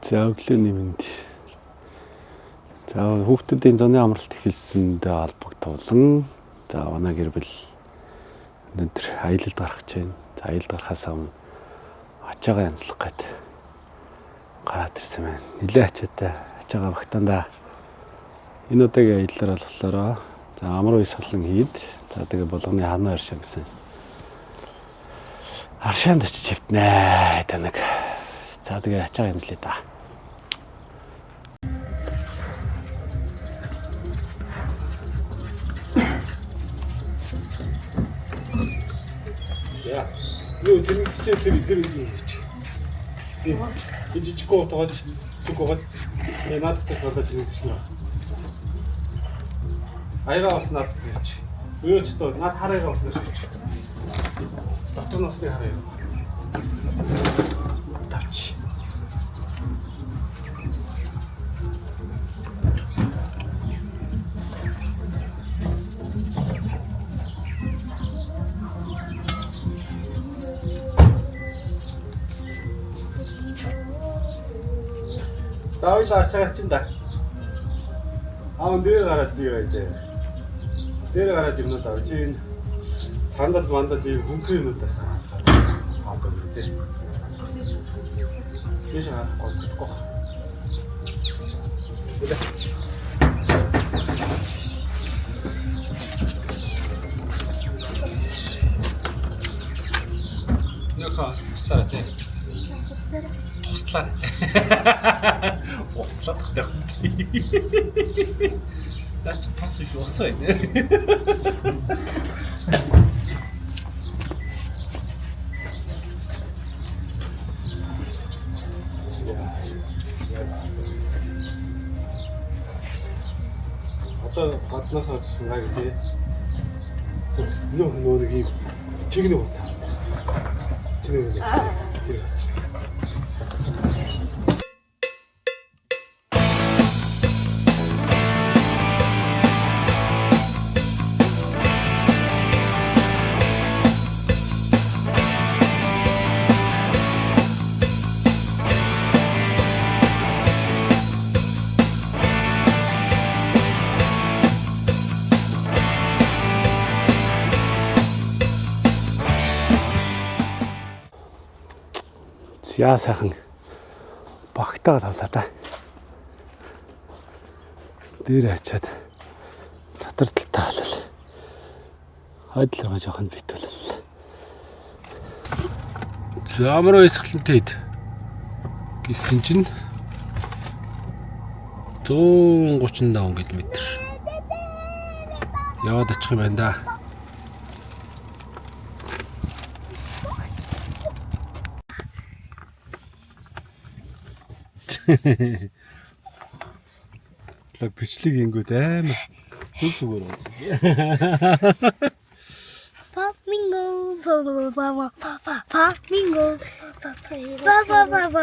За өглөөний мэнд. За хүүхдүүдийн зуны амралт эхэлсэндээ холбогдуулан за манай гэр бүл өнөөдөр аялалд гарах гэж байна. За аялалд гарахаас өмнө ачаагаа янзлах гээд гараад ирсэн байна. Нилээ ачаатай ачаагаа багтаандаа энэ удаагийн аяллаар болохоор за амар үй салан хийд. За тэгээ болгоны ханаа аршаа гэсэн. Аршаанд очиж хөвтнэ танаг. За тэгээ ачаа янзлаа да. Юу зэрэгчээ тэр хийчих. Тийм. Жижиг гоотогоо зүгөөгөө надтай салаад зэрэгчнэ. Аяга бас надад ирч. Юу ч тоо над хараагаа бас ирч. Дотор насны хараа. Тавч. Заавал арчаач чинь да. Дээр гараад бий байж. Дээр гараад юмнууд авч ийн сандал мандал ийм хөнгөнүүдээс аваад үзье. Тийш харахгүй гэдэггүй. Үгүй. Яха, туслаа тий. Туслаа. Услах дах. Наач тас биш усаа юм. Одоо гаднаас авчихсан гэдэг. Нөө нэг юм чигнэ утаа. Чигнэ. Яа сайхан багтаа тавлаа да. Дээр ачаад татар талтай болол. Хайдларга жоохон битүүлэл. Замруу эсгэлэнтэйд гисэн чинь 135 км. Яваад очих юм байна да. Лаг бичлэг ингэвд амар зүг зүгээр байна. Flamingo, flamingo,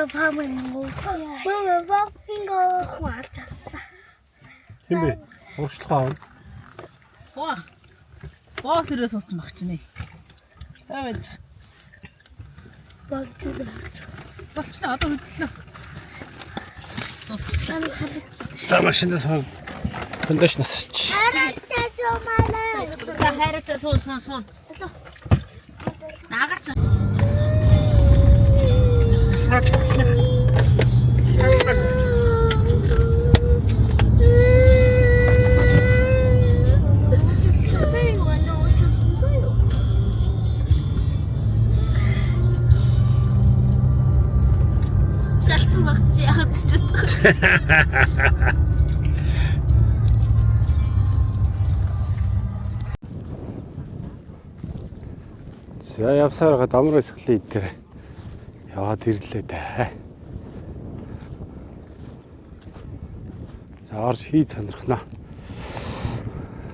flamingo. Хэмбэ? Уучлах аав. Боос ирээ суудсан баг чинь. Тавж. Болчихлоо одоо хөдлөө. За машинаас хөндөөш насч. Хайртай суун. Наагач. За явсаар гад амар бисклет дээр яваад ирлээ дээ. За орж хий сонирхнаа.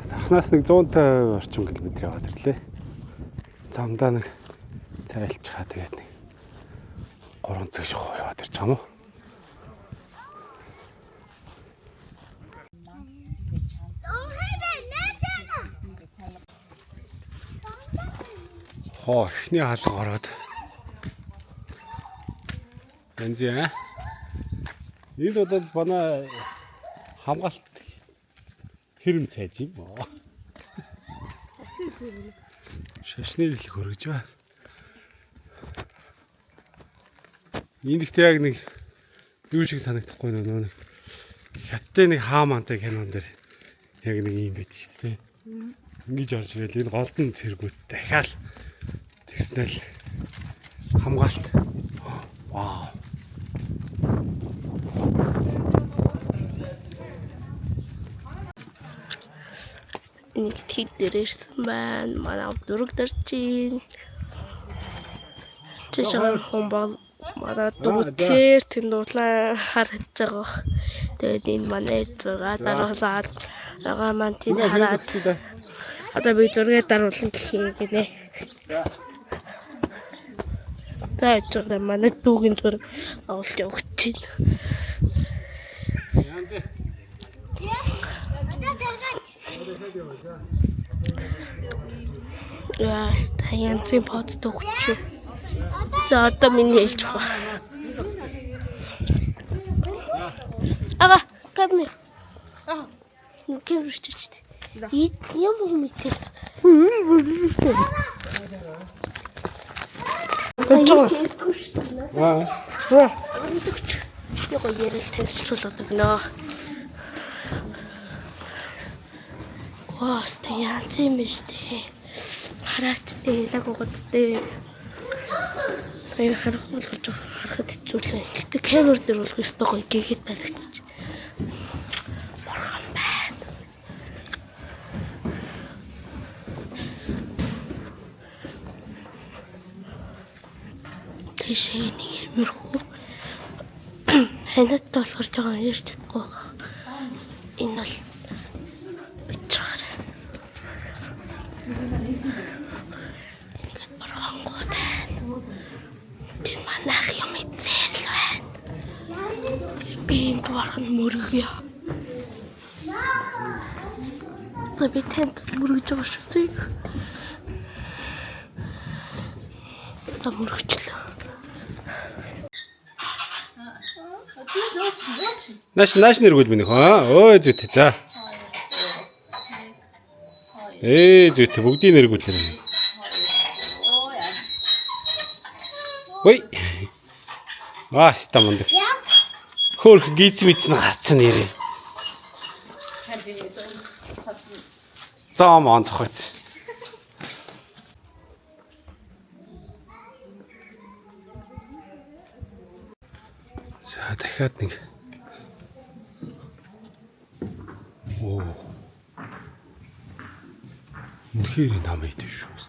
Тархнаас нэг 150 орчим км яваад ирлээ. Замдаа нэг цайлчхаа тэгээд нэг 3 цаг шахуу яваад ирж байгаа юм уу? Эхний хаалга ороод бензин энэ бол манай хамгаалт хэрэм цайз юм аа. Шашны л хөргөж байна. Энд ихтэй яг нэг юу шиг санагдахгүй нэг хятадтай нэг хаамантай кинон дээр яг нэг юм байд шүү дээ. Ингэж орж ирэл энэ голдон цэргүүд дахиад тэгснэл хамгаалт. Вау. Нэг хэд дээр ирсэн байна. Манай дөрөг дэрчин. Тэшээ хомбол манай дөрөвтэр тэнд дуудлаа харж байгаа. Тэгээд энэ манай 6 дараалаад байгаа маань тэнд хараад. Одоо би 6 даруулсан гэхээ гинэ. За ичээр манай дүүгийн зур авалт явагч байна. Яа, янзын под төгч. За одоо миний хэлж байгаа. Ага, камер. Камер чичтэй. Юм юм итэй. Яга ярил тэлцүүлээд өгнө. Ваа, янз юм биш дээ. Хараагчтай ялаг угадтай. Тэр харахад хэцүүлээ. Гэтэ камер дээр бол өстой гоё гэгээд баригдчих. Борхон байна. Тэшээ нэг юмрхүү. Ханад болохоор жоохон ярьж чадахгүй. Энэ бол бичгээр. Ингээд борхонгоо тань. Тэр манайх юм эцэл байна. Би энэ борхон мөргөё. Би танд мөргөж байгаа шүү дээ. Та мөргөчлөө. Нааш нэргүүл минь хаа. Ой зүйтэй за. Зүйтэй бүгдийг нэргүүлээ. Ой. Ста мундаг. Хөөх гиз мэдсэн гарцсан нэрээ. Зам онцохоц. За дахиад нэг. Оо. Үнэхээр намайг дэвш шүү.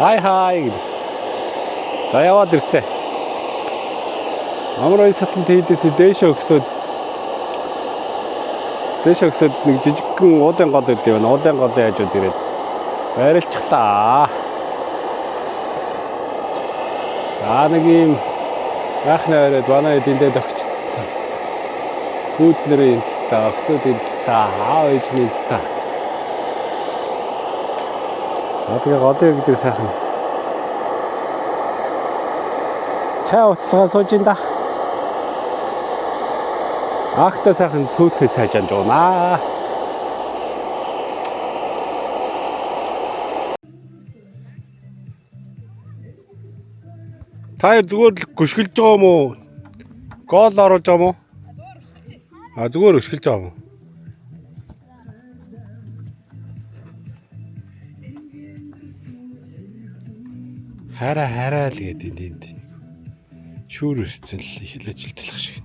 Хай. За яваад ирсэн. Амар ойсолон тийдээс дээшээ өгсөд нэг жижигхэн уулын гол өгдөг байна. Уулын голын хажууд ирээд байрлчихлаа. За нэг юм Яахны оройд манай эдэндээ тогтчихсон. Хүүднэрийн талтай, охтуудын талтай, аав ээжний талтай. За тэгээ голын гэдэг сайхан. Цай уцалгаа сууж ин да. Ахта сайхан цөөтэй цайж амж уунаа. Та зүгээр л гүшгэлж байгаа юм уу? Гол оруулж байгаа юм уу? Зүгээр өшгөлж байгаа юм уу? Хараа л гэдэг энд. Шүүр өрцөл их л ажилтлах шиг.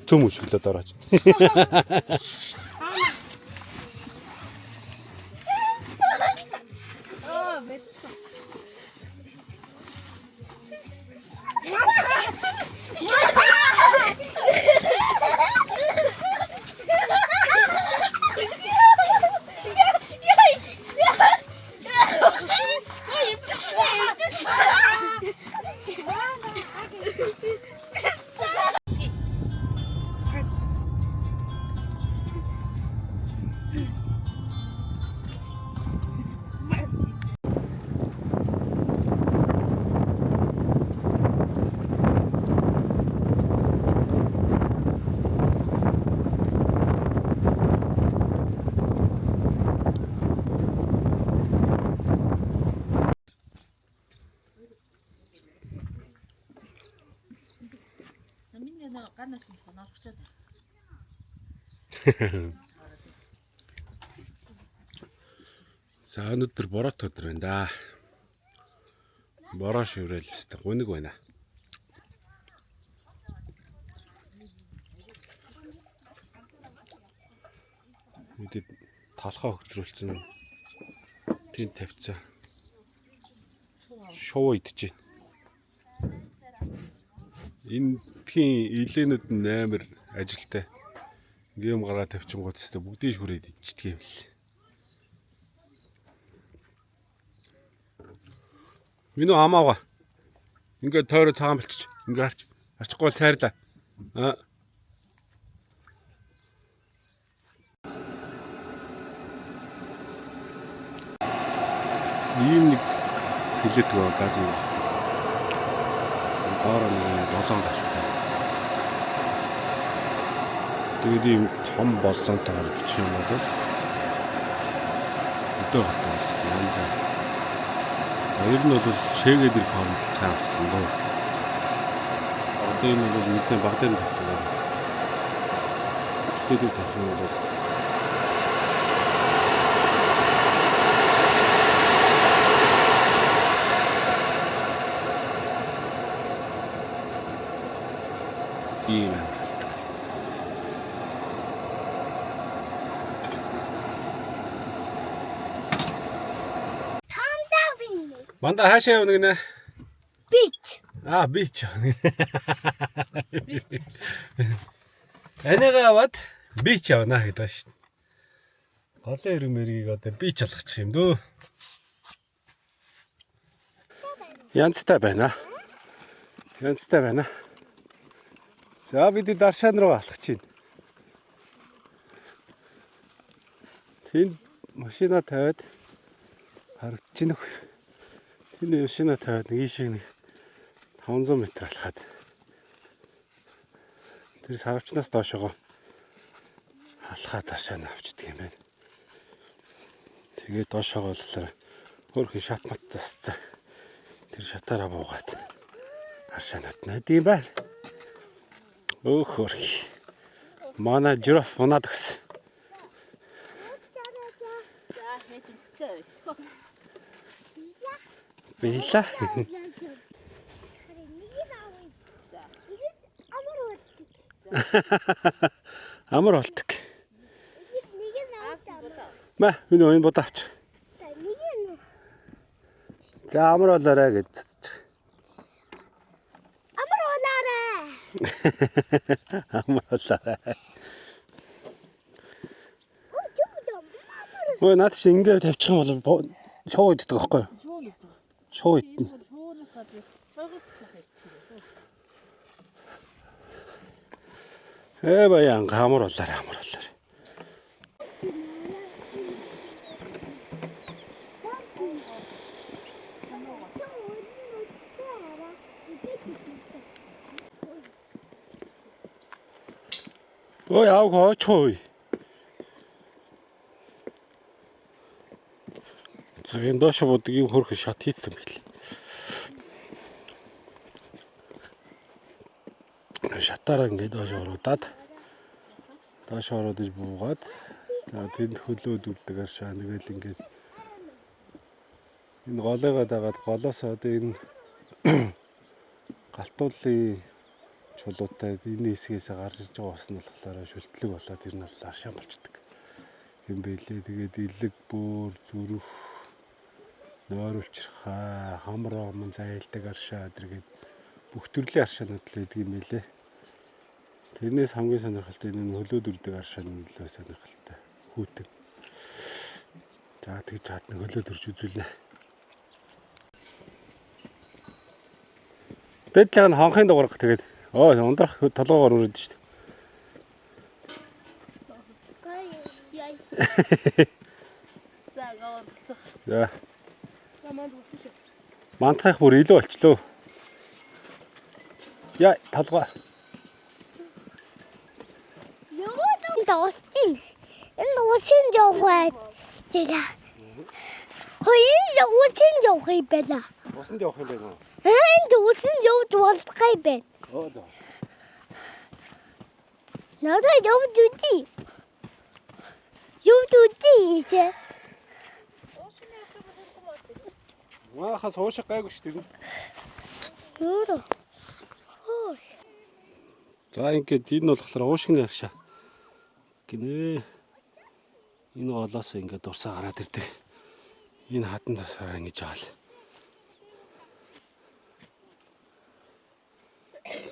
Цөм өшгөлөд орооч. За өнөөдөр борот өдөр байна да. Бороо шиврэл өстө гүнэг байна. Үүдэд талхаа хөгжрүүлсэн. Тийм тавьцаа. Шоу идэж байна. Энэ тхийн илэнүүд нь амар ажилтай. Ингээм гаргаа тавьчихгоц тест бүгдийг хүрээд идчихдэг юм л. Минь хамаага. Ингээд тойроо цагаан болчих. Ингээд арчихгүй сайрлаа. Ийм нэг хилээд байгаа газ юм. Доороо нэг болон гаштай. Тэгээд ийм том болонтойгоор бичих юм бол өдөө хатсан янзаа. Ер нь бол шээгээд ирэх хооронд цаа авсан дөө. Одоо энэ бол мэдээ баг дээр тавьсан байна. Өчтөд тавьсан юм бол ийм юм. Манда хаашаа явна гинэ? Бич. Бич. Энэгээ аваад бич явна гэдэг шүү дээ. Голын эрг мэргийг одоо бич болгочих юм дөө. Янзтай байна. Янзтай байна. За бид даршаан руу алхаж байна. Тэнд машина тавиад харагдаж байна. Тэнд машина тавиад нэг ийшээ нэг 500 м алхаад. Тэр савчнаас доошоо алхаад даршаан авчдаг юм байна. Тэгээд доошоо болохоор хөрхи шат мат засцаа. Тэр шатаараа буугаад даршаанат найдсан байна. Хөрхи. Манай жираф унаад гис. Била. Амар болдог. Маа, энэ бодооч. За амар болоорой гэж цацчих. Амар болоорой. Амар болоорой. Ой наад чи ингээд тавьчих юм бол шоу иддэг байхгүй юу? Шоу идтэн. Баян амар болоорой амар болоорой. Ой аав чой. Зөв доош бодог юм хөрх шат хийцэн байл. Шатаараа ингээд доош ороод иж буугаад тэнд хөлөө дүрдэг аршаа нэгэл ингээд энэ голыгаа дагаад голоос одоо энэ галтуулын чулуутай энэ хэсгээс гарч ирж байгаа ус нь болохоор шүлтлэг болоод тэр нь бол аршаа болчдөг юм байлээ. Тэгээд илэг бүр зүрх нойр улчирхаа хамраа мөн зайлдаг аршаа тэргээд бүх төрлийн аршаанууд л байдаг юм байлээ. Тэрнээс хамгийн сонирхолтой энэ хөлөө дүрдэг аршааны нөлөө сонирхолтой хүүтэн. За тэгж чад нэг хөлөө дүрж үзүүлнэ. Дэдлэг нь хонхын дуурах тэгээд ундрах толгоогоор өрөөд шүү дээ. За гавар болцох. За. Манд болсон шүү. Мантахх бүр илүү болчлоо. Яа толгой. Досчин. Энэ усын явах зэла. Хөөе усын явах юм байна. Усан явах юм байна уу? Энд усын явж болтгой байна. За. Надад явж үгүй. Явж үгүй. Махас уушиг гайгүй шүү дээ. Юу. За ингээд энэ бол болохоор уушигны аршаа. Гинэ. Энэ голоос ингээд дурсаа гараад ирдэг. Энэ хатан засараа ингэж аал.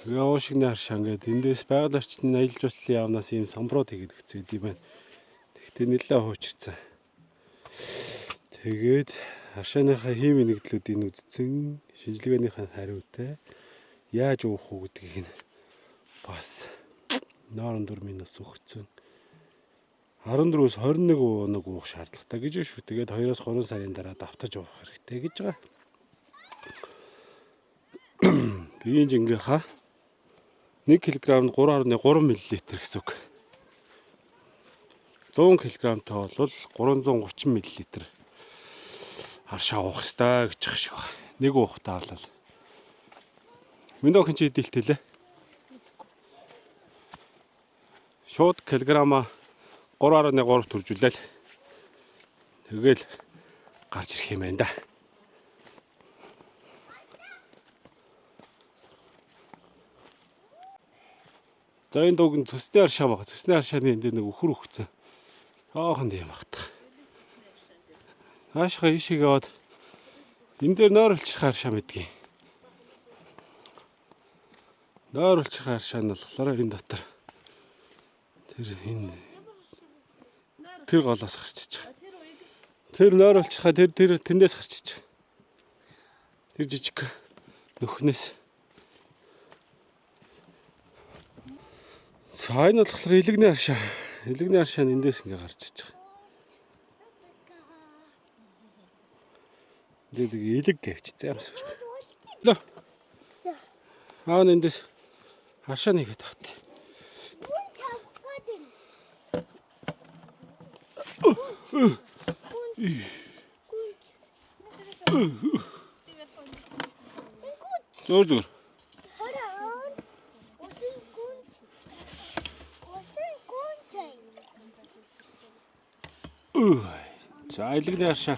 Уушигны аршаа ингээд эндээс байгаль орчны аялал жуулчлалын яамнаас ийм самбрууд хийгээд өгсөн юм байна. Тэгтээ нэлээд хуучирсан. Тэгээд аршааныхаа химийн нэгдлүүдийг үзсэн, шинжилгээнийхээ хариутай яаж уух уу гэдгийг бас нойрон дурминаас өгсөн. 14-өөс 21 хоног уух шаардлагатай гэж шүү. Тэгээд 2-оос 3 сарын дараа давтаж уух хэрэгтэй гэж байгаа. Биеийн жингийнхаа 1 кг-д 3.3 мл гэсэн үг. 100 кг-тай бол 330 мл аршаа уух ёстой гэж шиг байна. Нэг уухтаа бол Минь чи хідэлтэлээ. Шууд килограмма 3.3 төржүүлээл. Тэгэл гарч ирэх юм байна да. За энэ дууг цэсний аршаа баг. Цэсний аршааны энэ нэг өхөр өгцөн. Аахан юм багтах. Аашгаа ишиг яваад энэ дээр нойрлчих аршаа мэдгий. Нойрлчих аршаа нь болохоор энэ дотор тэр голоос гарч иж байгаа. Тэр нойрлчихаа тэр тэндээс гарч иж байгаа. Тэр жижиг нөхнөөс. Сайн нь болохоор илэгний аршаа. Илэгний аршаа нь эндээс ингээ гарч иж байгаа. Дэдэг илэг гэвчтэй юмс. Лөө. Аа эндээс аршаа нэгэд тат. Зөөр. За илэгний аршаа.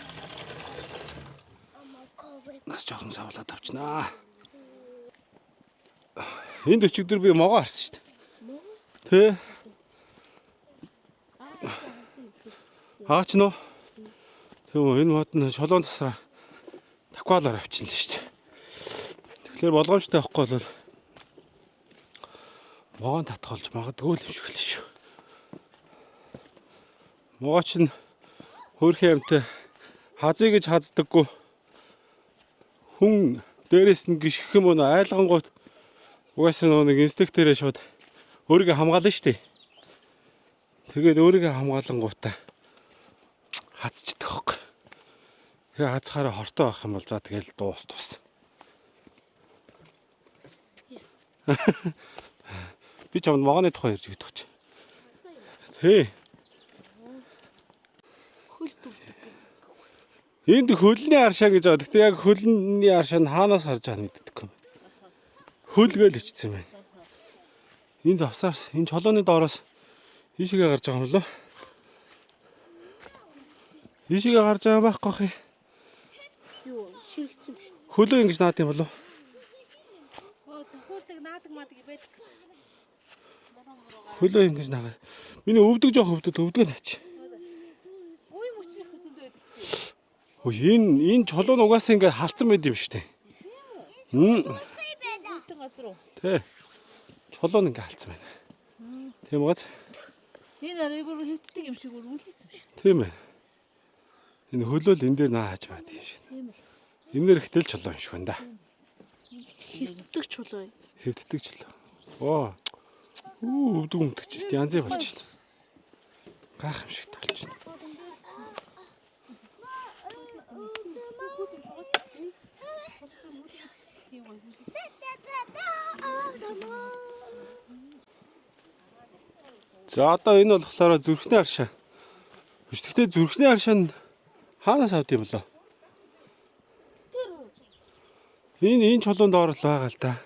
Нас жоохон савлаад авчнаа. Энд өчигдөр би могоо харсан шүү дээ. Тэ. Аач нөө. Тэгвэл энэ мод нь шолоон тасраа таквалаар авчихна л шүү дээ. Тэгэхээр болгоомжтой авахгүй бол могоон татгалж магадгүй л юм шиг л шүү. Могооч нь хөөрхөн амтай хазъя гэж хаздаггүй. Хүн дээрээс нь гიშгэх юм уу айлгангууд угаасаа нэг инстинктээрээ шууд өөрийгөө хамгаална шүү дээ. Тэгээд өөрийгөө хамгаалангуудаа хазчихдаг хөөх. Тэгээ хазахаараа хортой байх юм бол за тэгэл тус. Би чамд могооны тухай ярьж өгдөг чи. Тий. Энд хөлний аршаа гэж байгаа. Гэтэ яг хөлний аршаа нь хаанаас харж байгаа мэддэг юм. Хөлгээл өвчсөн байна. Энэ завсаар энэ чолооны доороос ийшээгээ гарч байгаа юм болоо. Ийшээгээ гарч байгаа байхгүй хэ. Юу ширэгцэн биш. Хөлөө ингэж наад юм болоо. Захуулдаг наадаг мадаг байдаг гэсэн. Хөлөө ингэж наагаа. Миний өвдөг жоох өвдөг наач. Үй мөчний хөзөнд байдаг. Хөөе энэ чолоо нь угаасаа ингэ халдсан байд юм шүү дээ. Өвдөн газар уу? Тэ. Чолоо нь ингэ халдсан байна. Тийм бац. Энэ арайгаар хөвтдөг юм шиг үлээсэн юм шиг. Тийм байна. Энэ хөлөө л энэ дээр нааж баад юм шиг. Тийм л. Энээр ихтэл чолоо юм шиг байна да. Хэвддэг чулуу юм. Хэвддэг чөлөө. Оо. Өвдөг өмдөгч чинь янзын болж байна. Гайх юм шиг толж байна. За одоо энэ болохоор зүрхний аршаа. Гэхдээ зүрхний аршаа нь хаанаас авд юм болоо? Энэ чулуун доор л байгаа л да.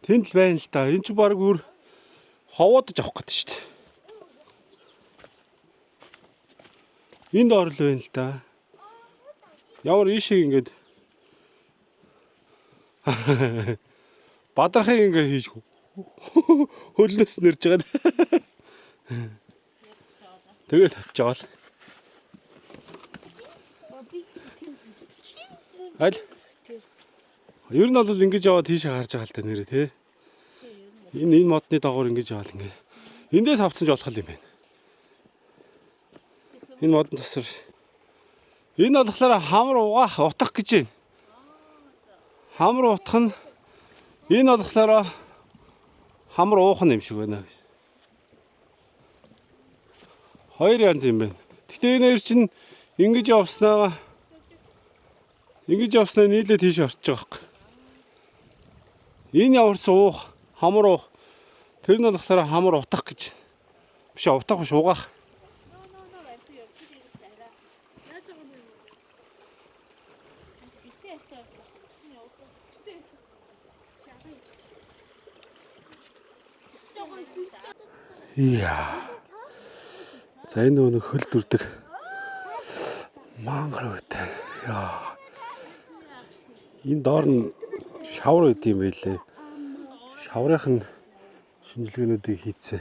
Тэнд л байна л да. Энэ ч баг бүр ховоодож авах гэдэг шүү дээ. Энд доор л байна л да. Ямар ийшээ ингэж бадрахыг ингэ хийж хөлнөөс нэрж байгаа. Тэгэл тавьж байгаа л. Аль ер нь бол ингэж яваад тийшээ харж байгаа л та нэрээ тий. Энэ модны дагуур ингэж яваал ингэ. Эндээс авцсан ч болох юм байна. Энэ модон тасар. Энэ болохоор хамар угаах утах гэж байна. Хамар утах нь энэ болохоор хамар уух юм шиг байна. Хоёр янз юм байна. Гэтэ энэ хоёр чинь ингэж явснаа нийлээ тийш орчих байгаа хэрэг. Энэ яварсан уух, хамар уух. Тэр нь болохоор хамар утах гэж. Биш утах биш угаах. Яа. За энэ нэг хөл дүрдэг. Мангар үүтэй. Яа. Энэ доор нь шавар байт юм байлээ. Шаврынх нь шинжилгээнүүдийг хийцээ.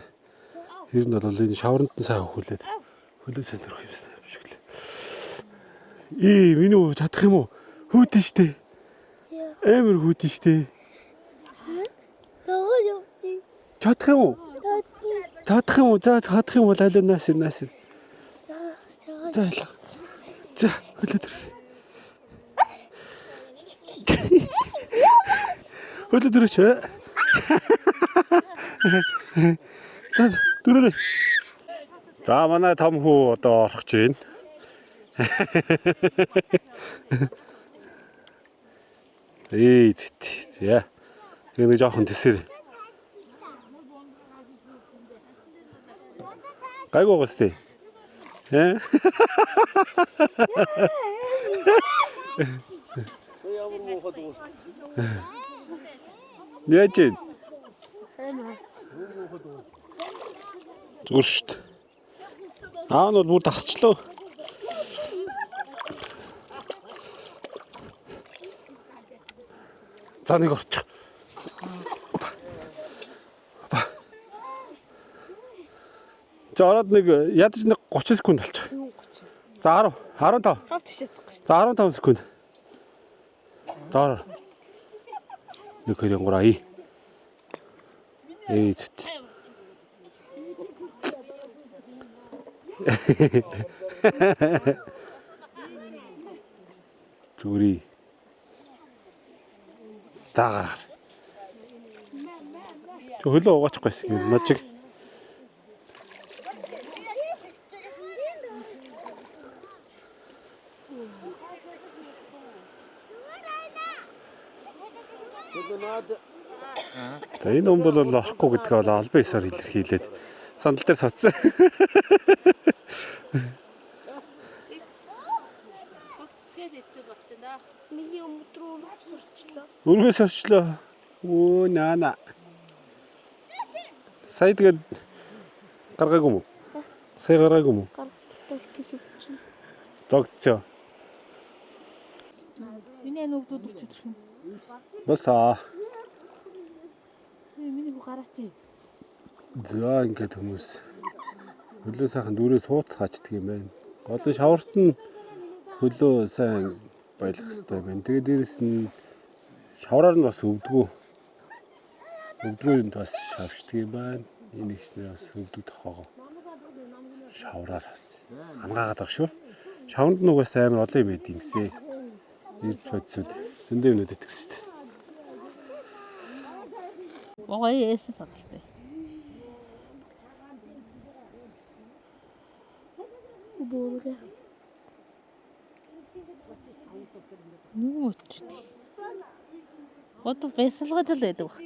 Ер нь бол энэ шавранд нь сайн хөлөөд хөлөө сонирхох юм шиг л. Миний уу чадах юм уу? Хүүдэн штэ. Амар хүүдэн штэ. Чадах юм уу? Чадах юм уу? За чадах юм бол аль наасир. За аль. За хөлөө дөр. Хөлөө дөрөч. За дөрөөрэй. За манай том хүү одоо орох гэж байна. Зэт. За. Нэг жоохон тэсэр. Гайгүй гостэй. Яаж вэ? Зүгээр шүү дээ. Аав нь бүр тасчлаа. За нэг орчих. За ороод нэг ядаж нэг 30 секунд болчих. За 10, 15. Хав тийшээ. За 15 секунд. Зар. 1 2 3 ий. Эйт. Зүри. Заагаар. Хөлөө угаачихгүйсэн юм ножиг. За энэ хүн бол орохгүй гэдгээ бол албан ёсоор илэрхийлээд сандал дээр суудсан. Бүгдгээд ичиж болчихно. Миний өмд рүү сурчлаа. Өргөөс орчлоо. Өө наана. Сая тэгээд гаргаагүй юм уу? Сая гаргаагүй юм уу? Гаргалтаа хэлчихсэн. Зогцоо. Миний нүгдүүд өччих юм. Босоо. Миний хүү гараач. За ингээд хүмүүс хөлөө сайхан дүүрээ сууцгаачдаг юм байна. Гол нь шаварт нь хөлөө сайн байлгах хэрэгтэй юм байна. Тэгээд дээрэс нь шавраар нь бас өвдгөө. Өвдрөөнд бас шавшдаг юм байна. Энэ ихнэр бас өвдөг тохоогоо. Шавраар бас хамгаагаад байгаа шүү. Шавнд нь угаас амар олон юм байдیں۔ Гисээ. Эрд бодисууд зөндөө юмуд итгэжтэй. Ой эсэ сагтай. Бүргэ. Нүуч. Гот бясалгаж л байдаг багт.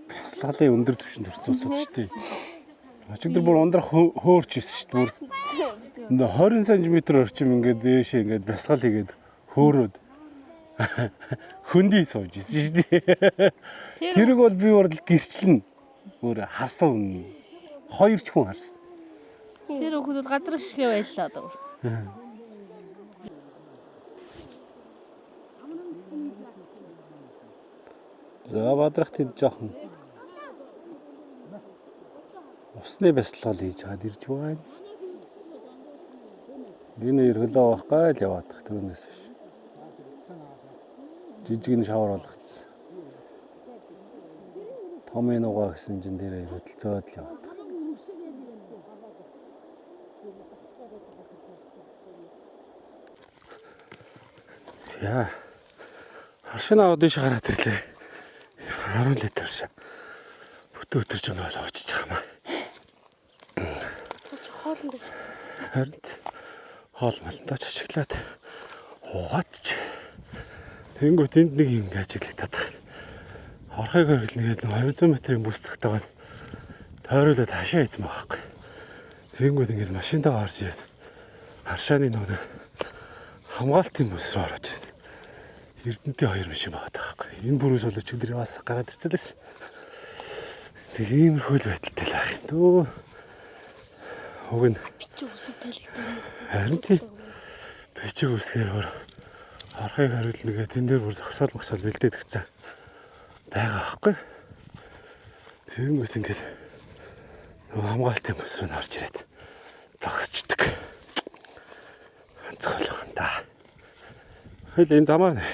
Бясалгалын өндөр түвшинд төрцүүлсэн шүү дээ. Очигдөр бүр ундрах хөөрч ирсэн шүү дээ. 20 см орчим ингээд дээшээ ингээд бясалгал хийгээд хөөрөөд хөндөй сууж ирсэн шүү дээ. Тэрэг бол би урд гэрчлэн өөр харсан 2 ч хүн харсан. Тэр хүмүүс гадар гიშгэ байлаа даа. За бадрах тэд жоохон усны бясалгал хийж хаад ирж байна. Энэ хөлөө авахгүй л яваадах түрүүнээс биш. Жижиг нь шавар болгоцсон. Томын угаа гэсэн чин дээрээ хөдөлцөөд л яваад. Яа. Харшин аваад иш гараад ирлээ. 10 литр шаа. Бүтэн өтөрж байгаа л очиж байгаа юм. Хоолндос. Харин хоол малтаа чашиглаад угаад ч. Тэнгүүт энд нэг юм ажиглаад татах. Орхойг хөрлнгээд 200 м-ийн бүс цагтаагаад тойруулаад хашаа ийцэн байгаа. Тэнгүүт ингээд машинтаа гарч ирээд харшааны нөгөө хамгаалтын бүс рүү ороод ирээд Эрдэнтийн 2 машин байгаа таахгүй. Энэ бүрээс бол өчигдөр бас гараад ирцэлээс. Тэг иймэрхүү л байдалтай л ах юм дөө. Уг нь Бичиг үсэг талигдсан. харин тий бичиг үсгээр өөр архыг хариулнагээ тэн дээр бүр зогсоол бэлдээд өгсөн байгаа аахгүй. Тэгэнгүүт ингээд нөгөө хамгаалтын бүс рүү орж ирээд зогсчдөг. Онцгой юм да. Хэл энэ замаар нэ.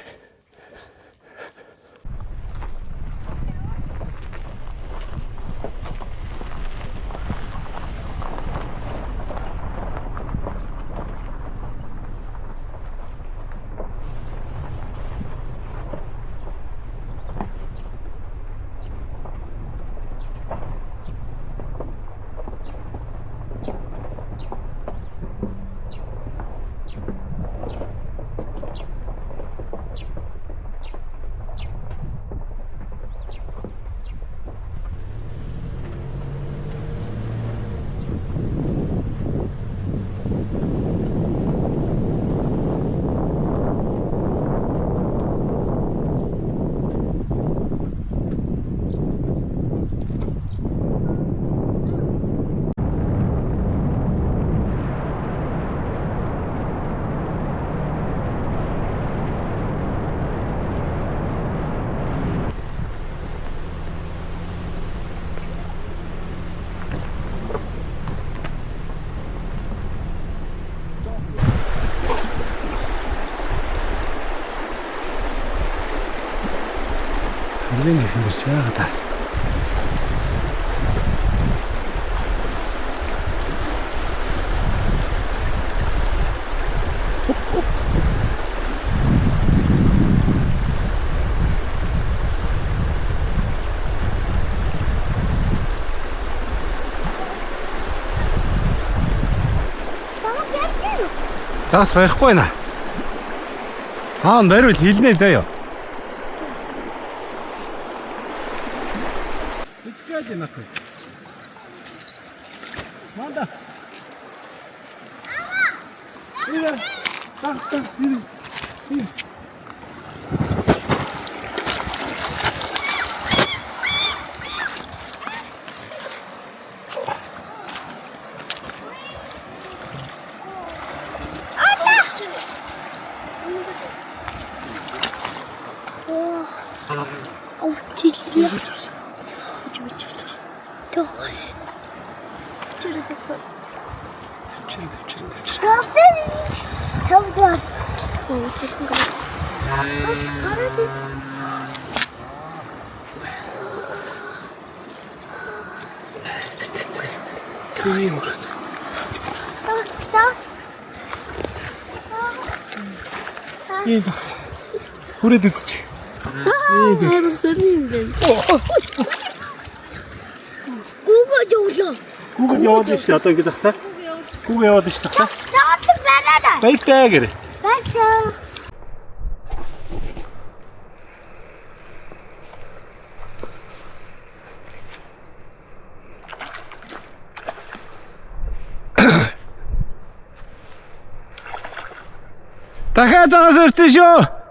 Нэрээ нэрхэн дэрс яагаад та. Цаас байхгүй байна. Бариул хилнэ заяа. Ичгэж нах. Манда. Ира. Тахта. Өвчлээ. Тохс. Чирэг гэсэн. Тохс. Хавдар. Өвчлэн гэнэ. Хараад. Кэвин урд. Тохс. Хүрээд үзчих. Амар сони юм байна. Гүүгээ явуулаа. Гүүг яваад байна шүү дээ. Одоо ингэ захсаа. Гүүг яваад байна шүү захсаа. Заасан байна. Баяртай гэр. Баярлалаа. Дахиад загас өртөн шүү.